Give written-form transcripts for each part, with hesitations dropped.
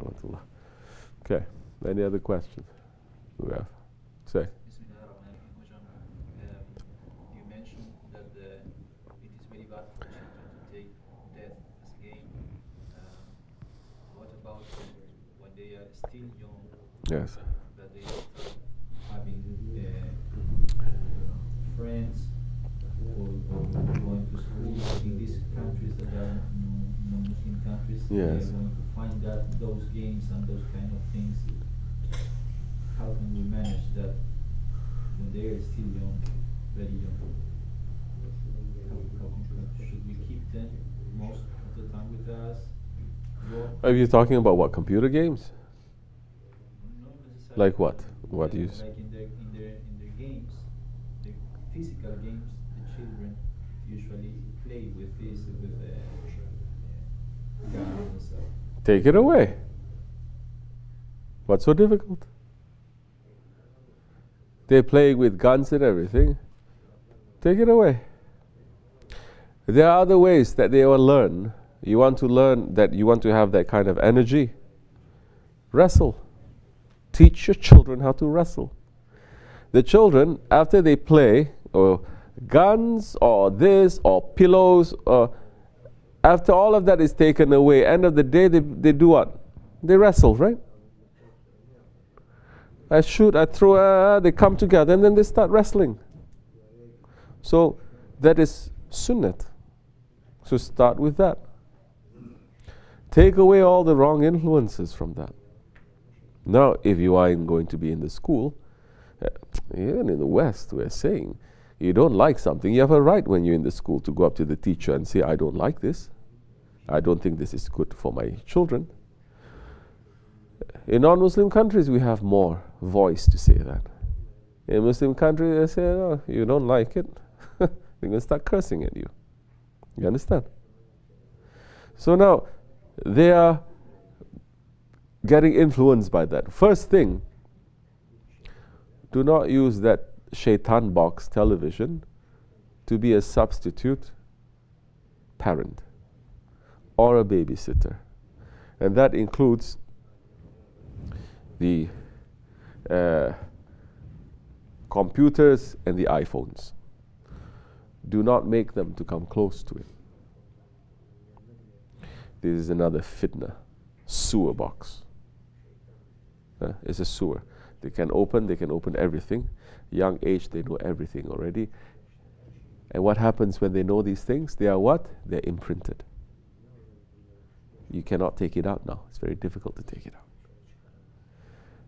Okay. Any other questions? We have. Say. Hocam, you mentioned that it is very bad for children to take death as a game. What about when they are still young? Yes. That they start having friends or going to school in these countries that are non-Muslim countries. Yes. They are going to find that those games and those kind of things. How can we manage that when they are still young, very young? Should we keep them most of the time with us? Are you talking about what, computer games? Not necessarily. Like what? What do you Like in their games, the physical games, the children usually play with this, with guns. Take it away. What's so difficult? They're playing with guns and everything. Take it away. There are other ways that they will learn. You want to learn that, you want to have that kind of energy. Wrestle. Teach your children how to wrestle. The children, after they play, or guns, or this, or pillows, or after all of that is taken away, end of the day they do what? They wrestle, right? I shoot, I throw, they come together and then they start wrestling. So that is sunnat. So start with that. Take away all the wrong influences from that. Now, if you are going to be in the school, even in the West, we're saying, you don't like something, you have a right when you're in the school to go up to the teacher and say, I don't like this. I don't think this is good for my children. In non-Muslim countries, we have more voice to say that. In Muslim countries, they say, oh, you don't like it, they're going to start cursing at you. You understand? So now, they are getting influenced by that. First thing, do not use that shaitan box television to be a substitute parent or a babysitter. And that includes the computers and the iPhones. Do not make them to come close to it. This is another fitna, sewer box. It's a sewer. They can open everything. Young age, they know everything already. And what happens when they know these things? They are what? They're imprinted. You cannot take it out now. It's very difficult to take it out.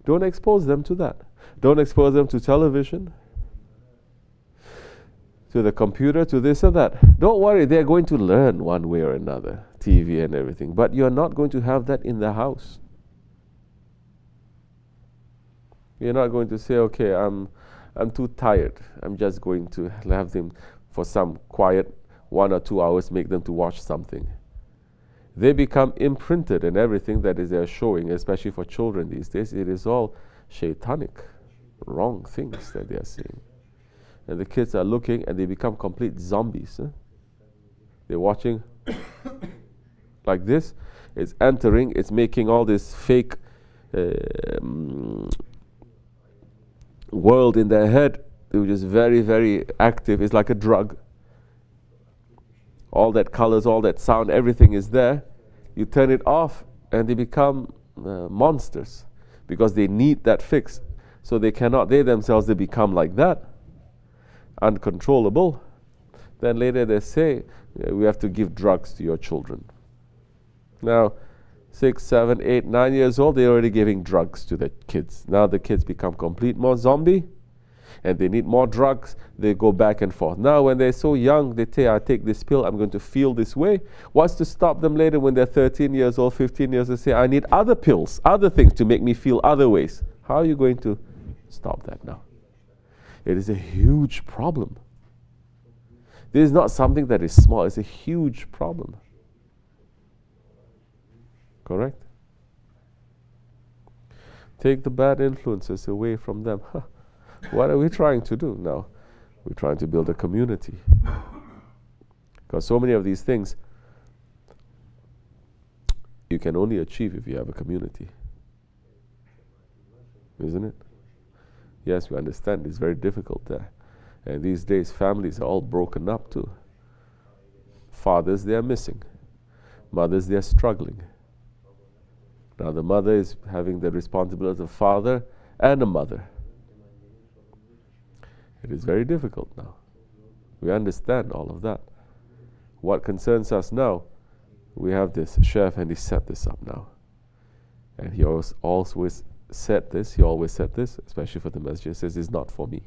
Don't expose them to that. Don't expose them to television, to the computer, to this or that. Don't worry, they're going to learn one way or another, TV and everything. But you're not going to have that in the house. You're not going to say, okay, I'm too tired. I'm just going to have them for some quiet 1 or 2 hours, make them to watch something. They become imprinted in everything that is they're showing, especially for children these days. It is all shaitanic, wrong things that they are seeing. And the kids are looking and they become complete zombies. They're watching like this. It's entering, it's making all this fake world in their head, which is very, very active. It's like a drug. All that colors, all that sound, everything is there. You turn it off and they become monsters because they need that fix. So they cannot, they themselves, they become like that, uncontrollable. Then later they say, we have to give drugs to your children. Now, 6, 7, 8, 9 years old, they're already giving drugs to the kids. Now the kids become complete more zombie and they need more drugs. They go back and forth. Now when they're so young, they say, I take this pill, I'm going to feel this way. What's to stop them later when they're 13 years old, 15 years old, they say, I need other pills, other things to make me feel other ways. How are you going to stop that now? It is a huge problem. This is not something that is small, it's a huge problem. Correct? Take the bad influences away from them. What are we trying to do now? We're trying to build a community. Because so many of these things, you can only achieve if you have a community. Isn't it? Yes, we understand it's very difficult there. And these days families are all broken up too. Fathers, they are missing. Mothers, they are struggling. Now the mother is having the responsibility of a father and a mother. It is very difficult now. We understand all of that. What concerns us now, we have this chef and he set this up now. And he always said this, especially for the masjid, he says, it's not for me.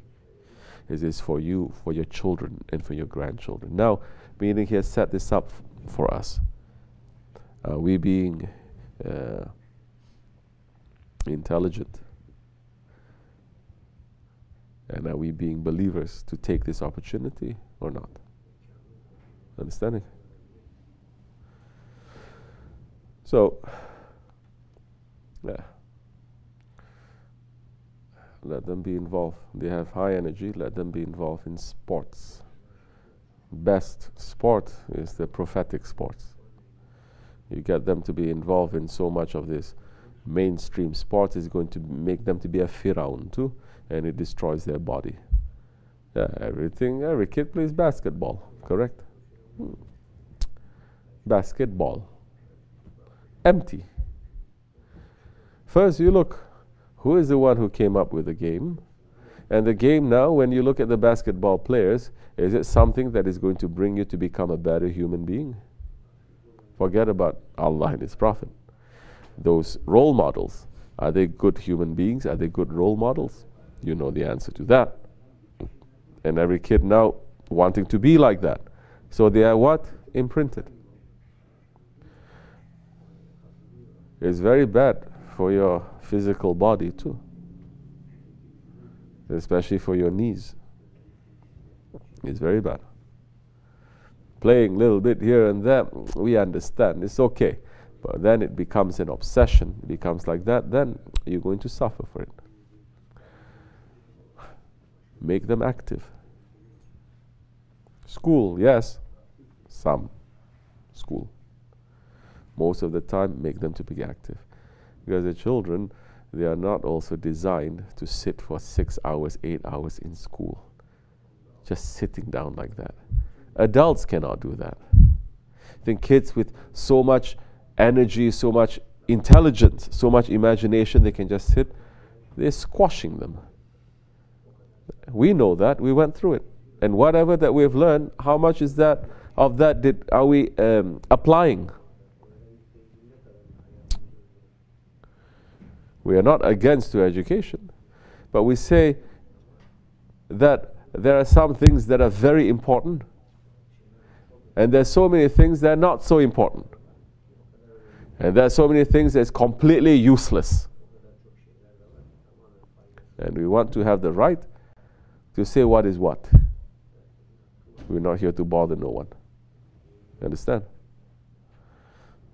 It is for you, for your children, and for your grandchildren. Now, meaning he has set this up for us. We being intelligent, and are we being believers to take this opportunity or not? Understanding? So, yeah. Let them be involved. They have high energy, let them be involved in sports. Best sport is the prophetic sports. You get them to be involved in so much of this mainstream sport is going to make them to be a Firaun too, and it destroys their body. Yeah, every kid plays basketball, correct? Basketball. Empty. First you look, who is the one who came up with the game? And the game now, when you look at the basketball players, is it something that is going to bring you to become a better human being? Forget about Allah and His Prophet. Those role models, are they good human beings? Are they good role models? You know the answer to that. And every kid now wanting to be like that. So they are what? Imprinted. It's very bad for your physical body too, especially for your knees. It's very bad. Playing a little bit here and there, we understand, it's okay. But then it becomes an obsession, it becomes like that, then you're going to suffer for it. Make them active. School, yes, some school. Most of the time, make them to be active. Because the children, they are not also designed to sit for 6 hours, 8 hours in school. Just sitting down like that. Adults cannot do that. I think kids with so much energy, so much intelligence, so much imagination, they can just sit, they're squashing them. We know that, we went through it. And whatever that we've learned, how much is that, of that are we applying? We are not against to education, but we say that there are some things that are very important, and there are so many things that are not so important. And there are so many things that's completely useless. And we want to have the right to say what is what. We're not here to bother no one. You understand?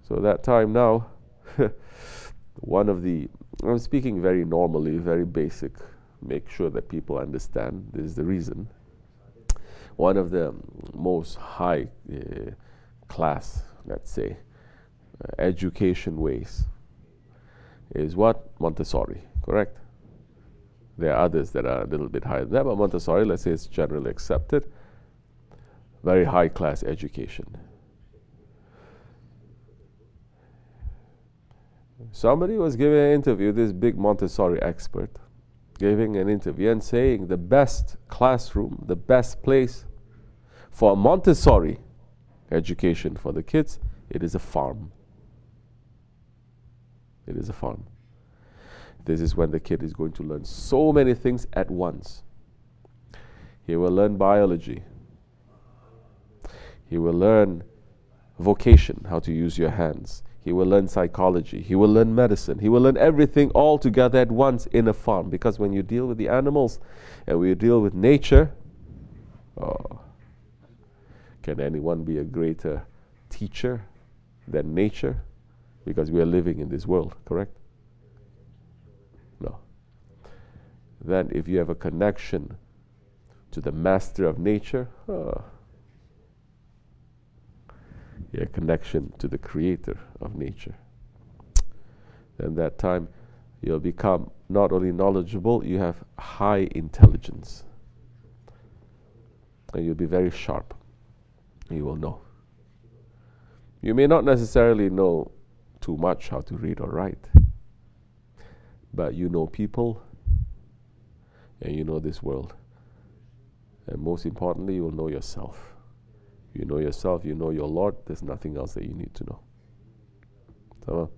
So that time now, I'm speaking very normally, very basic, make sure that people understand this is the reason. One of the most high class, let's say, education ways is what? Montessori, correct? There are others that are a little bit higher than that, but Montessori, let's say, is generally accepted. Very high class education. Somebody was giving an interview, this big Montessori expert, giving an interview and saying the best classroom, the best place for Montessori education for the kids, it is a farm. It is a farm. This is when the kid is going to learn so many things at once. He will learn biology. He will learn vocation, how to use your hands. He will learn psychology. He will learn medicine. He will learn everything all together at once in a farm. Because when you deal with the animals and we deal with nature, can anyone be a greater teacher than nature? Because we are living in this world, correct? No. Then if you have a connection to the master of nature, your connection to the creator of nature. then that time you'll become not only knowledgeable, you have high intelligence. And you'll be very sharp. You will know. You may not necessarily know too much how to read or write, but you know people and you know this world. And most importantly, you will know yourself. You know yourself, you know your Lord, there's nothing else that you need to know. Tamam.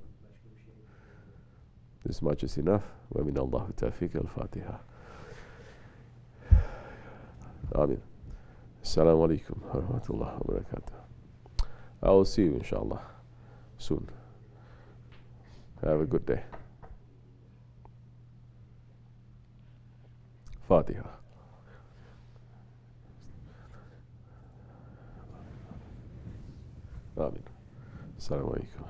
This much is enough. وَمِنَ اللَّهُ تَوْفِيقِ الْفَاتِحَةِ. Amin. Assalamu alaikum wa rahmatullahi wa barakatuh. I will see you inshallah soon. Have a good day. Fatiha. Amin. Assalamu alaikum.